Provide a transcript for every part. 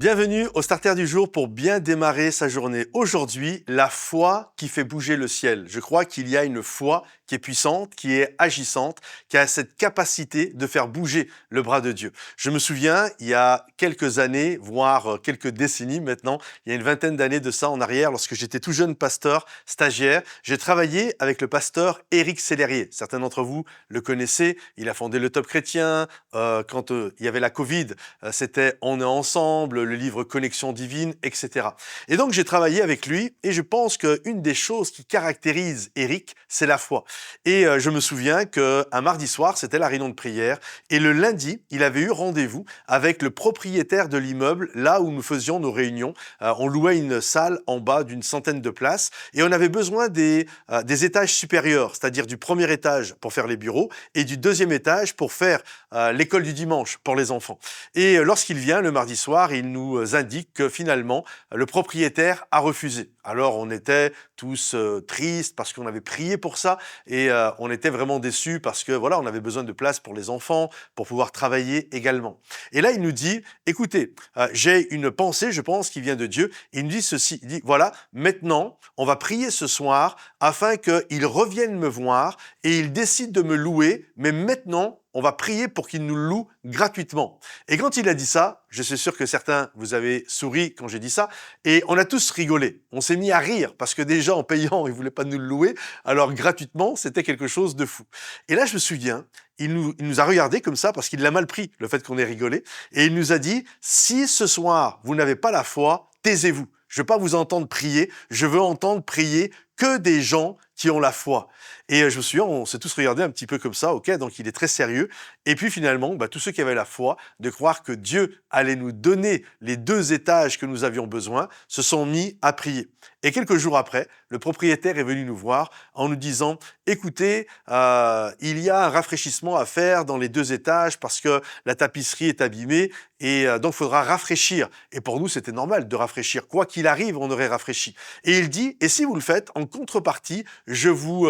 Bienvenue au Starter du jour pour bien démarrer sa journée. Aujourd'hui, la foi qui fait bouger le ciel. Je crois qu'il y a une foi qui est puissante, qui est agissante, qui a cette capacité de faire bouger le bras de Dieu. Je me souviens, il y a quelques années, voire quelques décennies maintenant, il y a une vingtaine d'années de ça en arrière, lorsque j'étais tout jeune pasteur, stagiaire, j'ai travaillé avec le pasteur Éric Sellerier. Certains d'entre vous le connaissez, il a fondé le Top Chrétien. Quand il y avait la Covid, c'était On est ensemble, le livre Connexion divine, etc. Et donc j'ai travaillé avec lui et je pense qu'une des choses qui caractérise Éric, c'est la foi. Et je me souviens qu'un mardi soir, c'était la réunion de prière et le lundi, il avait eu rendez-vous avec le propriétaire de l'immeuble, là où nous faisions nos réunions. On louait une salle en bas d'une centaine de places et on avait besoin des étages supérieurs, c'est-à-dire du premier étage pour faire les bureaux et du deuxième étage pour faire l'école du dimanche pour les enfants. Et lorsqu'il vient le mardi soir, il nous indique que finalement, le propriétaire a refusé. Alors on était tous tristes parce qu'on avait prié pour ça et on était vraiment déçus parce que voilà, on avait besoin de place pour les enfants, pour pouvoir travailler également. Et là, il nous dit, écoutez, j'ai une pensée, je pense, qui vient de Dieu. Il nous dit ceci, il dit, voilà, maintenant, on va prier ce soir afin qu'il revienne me voir et il décide de me louer, mais maintenant, on va prier pour qu'il nous loue gratuitement. Et quand il a dit ça, je suis sûr que certains, vous avez souri quand j'ai dit ça, et on a tous rigolé. On s'est mis à rire parce que déjà en payant, il voulait pas nous le louer, alors gratuitement, c'était quelque chose de fou. Et là, je me souviens, il nous a regardé comme ça parce qu'il l'a mal pris, le fait qu'on ait rigolé, et il nous a dit, si ce soir, vous n'avez pas la foi, taisez-vous. Je veux pas vous entendre prier, je veux entendre prier que des gens qui ont la foi. Et je me souviens, on s'est tous regardés un petit peu comme ça, ok, donc il est très sérieux. Et puis finalement, tous ceux qui avaient la foi de croire que Dieu allait nous donner les 2 étages que nous avions besoin, se sont mis à prier. Et quelques jours après, le propriétaire est venu nous voir en nous disant, écoutez, il y a un rafraîchissement à faire dans les 2 étages parce que la tapisserie est abîmée et donc il faudra rafraîchir. Et pour nous, c'était normal de rafraîchir. Quoi qu'il arrive, on aurait rafraîchi. Et il dit, et si vous le faites, en contrepartie, je vous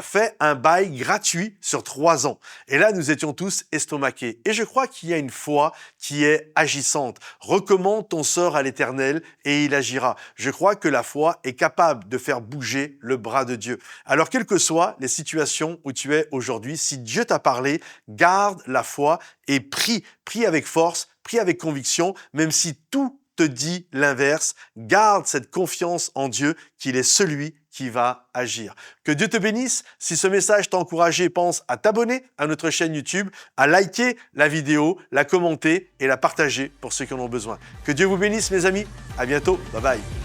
fais un bail gratuit sur 3 ans. Et là, nous étions tous estomaqués. Et je crois qu'il y a une foi qui est agissante. Recommande ton sort à l'Éternel et il agira. Je crois que la foi est capable de faire bouger le bras de Dieu. Alors, quelles que soient les situations où tu es aujourd'hui, si Dieu t'a parlé, garde la foi et prie. Prie avec force, prie avec conviction, même si tout te dit l'inverse. Garde cette confiance en Dieu qu'il est celui qui va agir. Que Dieu te bénisse. Si ce message t'a encouragé, pense à t'abonner à notre chaîne YouTube, à liker la vidéo, la commenter et la partager pour ceux qui en ont besoin. Que Dieu vous bénisse, mes amis. À bientôt. Bye bye.